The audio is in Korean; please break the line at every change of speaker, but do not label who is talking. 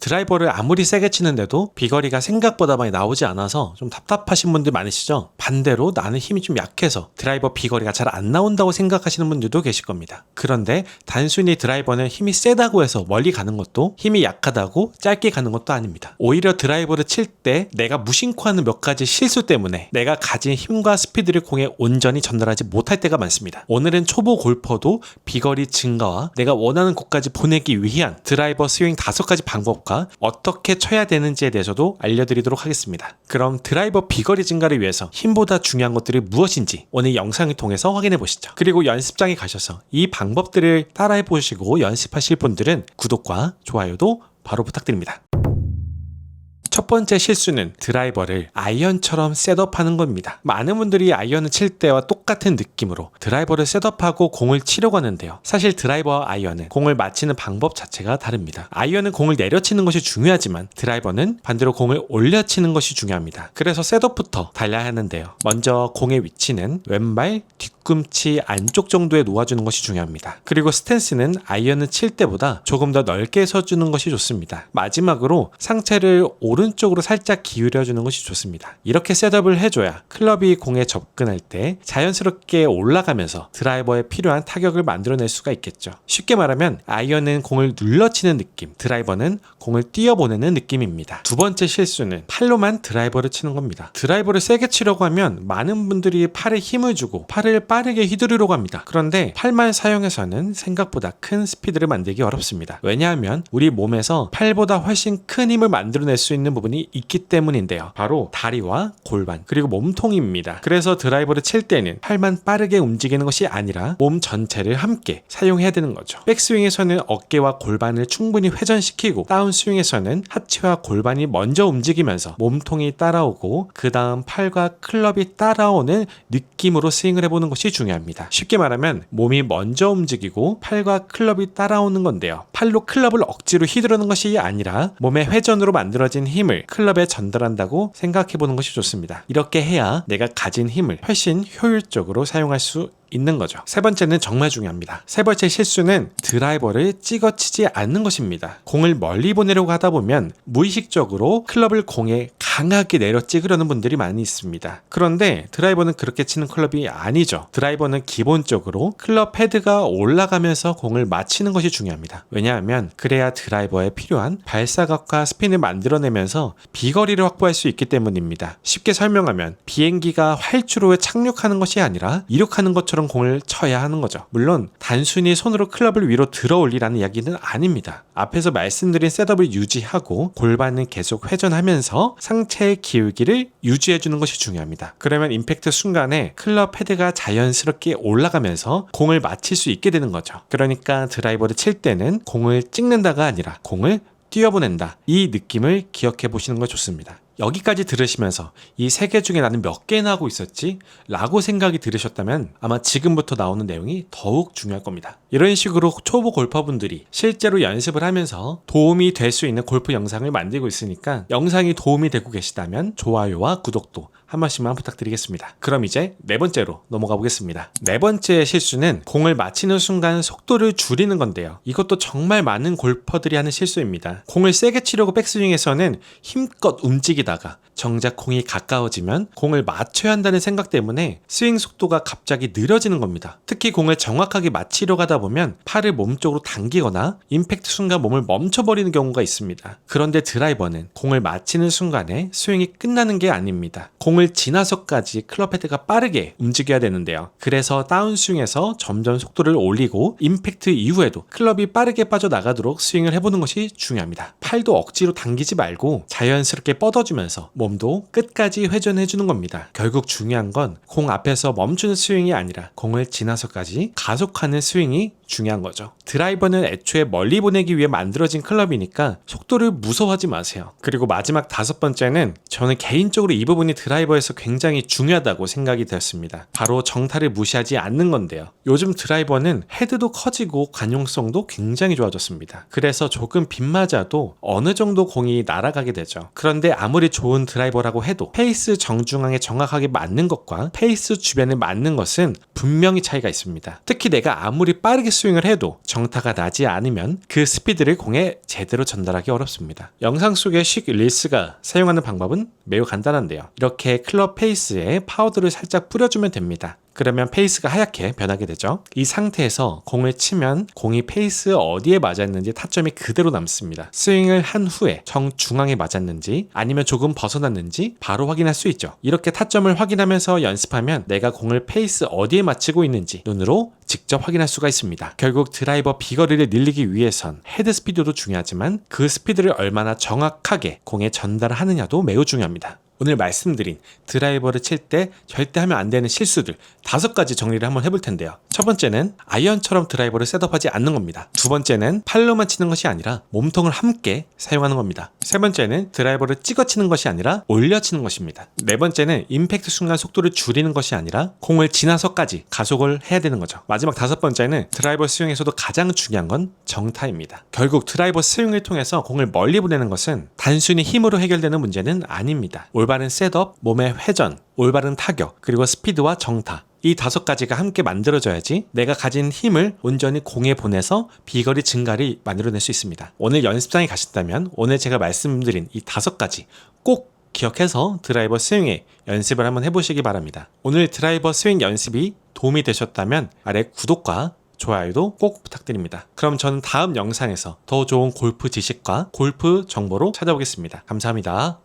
드라이버를 아무리 세게 치는데도 비거리가 생각보다 많이 나오지 않아서 좀 답답하신 분들 많으시죠? 반대로 나는 힘이 좀 약해서 드라이버 비거리가 잘 안 나온다고 생각하시는 분들도 계실 겁니다. 그런데 단순히 드라이버는 힘이 세다고 해서 멀리 가는 것도 힘이 약하다고 짧게 가는 것도 아닙니다. 오히려 드라이버를 칠 때 내가 무심코 하는 몇 가지 실수 때문에 내가 가진 힘과 스피드를 공에 온전히 전달하지 못할 때가 많습니다. 오늘은 초보 골퍼도 비거리 증가와 내가 원하는 곳까지 보내기 위한 드라이버 스윙 5가지 방법과 어떻게 쳐야 되는지에 대해서도 알려드리도록 하겠습니다. 그럼 드라이버 비거리 증가를 위해서 힘보다 중요한 것들이 무엇인지 오늘 영상을 통해서 확인해 보시죠. 그리고 연습장에 가셔서 이 방법들을 따라해 보시고 연습하실 분들은 구독과 좋아요도 바로 부탁드립니다. 첫 번째 실수는 드라이버를 아이언처럼 셋업하는 겁니다. 많은 분들이 아이언을 칠 때와 똑같은 느낌으로 드라이버를 셋업하고 공을 치려고 하는데요. 사실 드라이버와 아이언은 공을 맞히는 방법 자체가 다릅니다. 아이언은 공을 내려치는 것이 중요하지만 드라이버는 반대로 공을 올려치는 것이 중요합니다. 그래서 셋업부터 달려야 하는데요. 먼저 공의 위치는 왼발 뒤꿈치 안쪽 정도에 놓아주는 것이 중요합니다. 그리고 스탠스는 아이언을 칠 때보다 조금 더 넓게 서주는 것이 좋습니다. 마지막으로 상체를 오른쪽으로 살짝 기울여주는 것이 좋습니다. 이렇게 셋업을 해줘야 클럽이 공에 접근할 때 자연스럽게 올라가면서 드라이버에 필요한 타격을 만들어낼 수가 있겠죠. 쉽게 말하면 아이언은 공을 눌러치는 느낌, 드라이버는 공을 뛰어보내는 느낌입니다. 두 번째 실수는 팔로만 드라이버를 치는 겁니다. 드라이버를 세게 치려고 하면 많은 분들이 팔에 힘을 주고 팔을 빠르게 휘두르려고 합니다. 그런데 팔만 사용해서는 생각보다 큰 스피드를 만들기 어렵습니다. 왜냐하면 우리 몸에서 팔보다 훨씬 큰 힘을 만들어낼 수 있는 부분이 있기 때문인데요. 바로 다리와 골반 그리고 몸통입니다. 그래서 드라이버를 칠 때는 팔만 빠르게 움직이는 것이 아니라 몸 전체를 함께 사용해야 되는 거죠. 백스윙에서는 어깨와 골반을 충분히 회전시키고 다운스윙에서는 하체와 골반이 먼저 움직이면서 몸통이 따라오고 그 다음 팔과 클럽이 따라오는 느낌으로 스윙을 해보는 것이 중요합니다. 쉽게 말하면 몸이 먼저 움직이고 팔과 클럽이 따라오는 건데요. 팔로 클럽을 억지로 휘두르는 것이 아니라 몸의 회전으로 만들어진 힘을 클럽에 전달한다고 생각해보는 것이 좋습니다. 이렇게 해야 내가 가진 힘을 훨씬 효율적으로 사용할 수 있는 거죠. 세 번째는 정말 중요합니다. 세 번째 실수는 드라이버를 찍어치지 않는 것입니다. 공을 멀리 보내려고 하다 보면 무의식적으로 클럽을 공에 강하게 내려 찍으려는 분들이 많이 있습니다. 그런데 드라이버는 그렇게 치는 클럽이 아니죠. 드라이버는 기본적으로 클럽 헤드가 올라가면서 공을 맞히는 것이 중요합니다. 왜냐하면 그래야 드라이버에 필요한 발사각과 스핀을 만들어내면서 비거리를 확보할 수 있기 때문입니다. 쉽게 설명하면 비행기가 활주로에 착륙하는 것이 아니라 이륙하는 것처럼 공을 쳐야 하는 거죠. 물론 단순히 손으로 클럽을 위로 들어 올리라는 이야기는 아닙니다. 앞에서 말씀드린 셋업을 유지하고 골반은 계속 회전하면서 상체의 기울기를 유지해주는 것이 중요합니다. 그러면 임팩트 순간에 클럽 헤드가 자연스럽게 올라가면서 공을 맞힐 수 있게 되는 거죠. 그러니까 드라이버를 칠 때는 공을 찍는다가 아니라 공을 뛰어보낸다. 이 느낌을 기억해 보시는 거 좋습니다. 여기까지 들으시면서 이 세 개 중에 나는 몇 개나 하고 있었지? 라고 생각이 들으셨다면 아마 지금부터 나오는 내용이 더욱 중요할 겁니다. 이런 식으로 초보 골퍼분들이 실제로 연습을 하면서 도움이 될 수 있는 골프 영상을 만들고 있으니까 영상이 도움이 되고 계시다면 좋아요와 구독도 한 번씩만 부탁드리겠습니다. 그럼 이제 네 번째로 넘어가 보겠습니다. 네 번째 실수는 공을 맞히는 순간 속도를 줄이는 건데요. 이것도 정말 많은 골퍼들이 하는 실수입니다. 공을 세게 치려고 백스윙에서는 힘껏 움직이다가 정작 공이 가까워지면 공을 맞춰야 한다는 생각 때문에 스윙 속도가 갑자기 느려지는 겁니다. 특히 공을 정확하게 맞히려고 하다 보면 팔을 몸쪽으로 당기거나 임팩트 순간 몸을 멈춰버리는 경우가 있습니다. 그런데 드라이버는 공을 맞히는 순간에 스윙이 끝나는 게 아닙니다. 공을 지나서까지 클럽 헤드가 빠르게 움직여야 되는데요. 그래서 다운스윙에서 점점 속도를 올리고 임팩트 이후에도 클럽이 빠르게 빠져나가도록 스윙을 해보는 것이 중요합니다. 팔도 억지로 당기지 말고 자연스럽게 뻗어주면서 몸도 끝까지 회전해주는 겁니다. 결국 중요한 건 공 앞에서 멈추는 스윙이 아니라 공을 지나서까지 가속하는 스윙이 중요한 거죠. 드라이버는 애초에 멀리 보내기 위해 만들어진 클럽이니까 속도를 무서워하지 마세요. 그리고 마지막 다섯 번째는 저는 개인적으로 이 부분이 드라이버에서 굉장히 중요하다고 생각이 되었습니다. 바로 정타를 무시하지 않는 건데요. 요즘 드라이버는 헤드도 커지고 관용성도 굉장히 좋아졌습니다. 그래서 조금 빗 맞아도 어느 정도 공이 날아가게 되죠. 그런데 아무리 좋은 드라이버라고 해도 페이스 정중앙에 정확하게 맞는 것과 페이스 주변에 맞는 것은 분명히 차이가 있습니다. 특히 내가 아무리 빠르게 스윙을 해도 정타가 나지 않으면 그 스피드를 공에 제대로 전달하기 어렵습니다. 영상 속의 식 릴스가 사용하는 방법은 매우 간단한데요. 이렇게 클럽 페이스에 파우더를 살짝 뿌려주면 됩니다. 그러면 페이스가 하얗게 변하게 되죠. 이 상태에서 공을 치면 공이 페이스 어디에 맞았는지 타점이 그대로 남습니다. 스윙을 한 후에 정중앙에 맞았는지 아니면 조금 벗어났는지 바로 확인할 수 있죠. 이렇게 타점을 확인하면서 연습하면 내가 공을 페이스 어디에 맞추고 있는지 눈으로 직접 확인할 수가 있습니다. 결국 드라이버 비거리를 늘리기 위해선 헤드 스피드도 중요하지만 그 스피드를 얼마나 정확하게 공에 전달하느냐도 매우 중요합니다. 오늘 말씀드린 드라이버를 칠 때 절대 하면 안 되는 실수들 5가지 정리를 한번 해볼 텐데요. 첫 번째는 아이언처럼 드라이버를 셋업하지 않는 겁니다. 두 번째는 팔로만 치는 것이 아니라 몸통을 함께 사용하는 겁니다. 세 번째는 드라이버를 찍어 치는 것이 아니라 올려 치는 것입니다. 네 번째는 임팩트 순간 속도를 줄이는 것이 아니라 공을 지나서까지 가속을 해야 되는 거죠. 마지막 5번째는 드라이버 스윙에서도 가장 중요한 건 정타입니다. 결국 드라이버 스윙을 통해서 공을 멀리 보내는 것은 단순히 힘으로 해결되는 문제는 아닙니다. 올바른 셋업, 몸의 회전, 올바른 타격, 그리고 스피드와 정타, 이 5가지가 함께 만들어져야지 내가 가진 힘을 온전히 공에 보내서 비거리 증가를 만들어낼 수 있습니다. 오늘 연습장에 가신다면 오늘 제가 말씀드린 이 5가지 꼭 기억해서 드라이버 스윙에 연습을 한번 해보시기 바랍니다. 오늘 드라이버 스윙 연습이 도움이 되셨다면 아래 구독과 좋아요도 꼭 부탁드립니다. 그럼 저는 다음 영상에서 더 좋은 골프 지식과 골프 정보로 찾아오겠습니다. 감사합니다.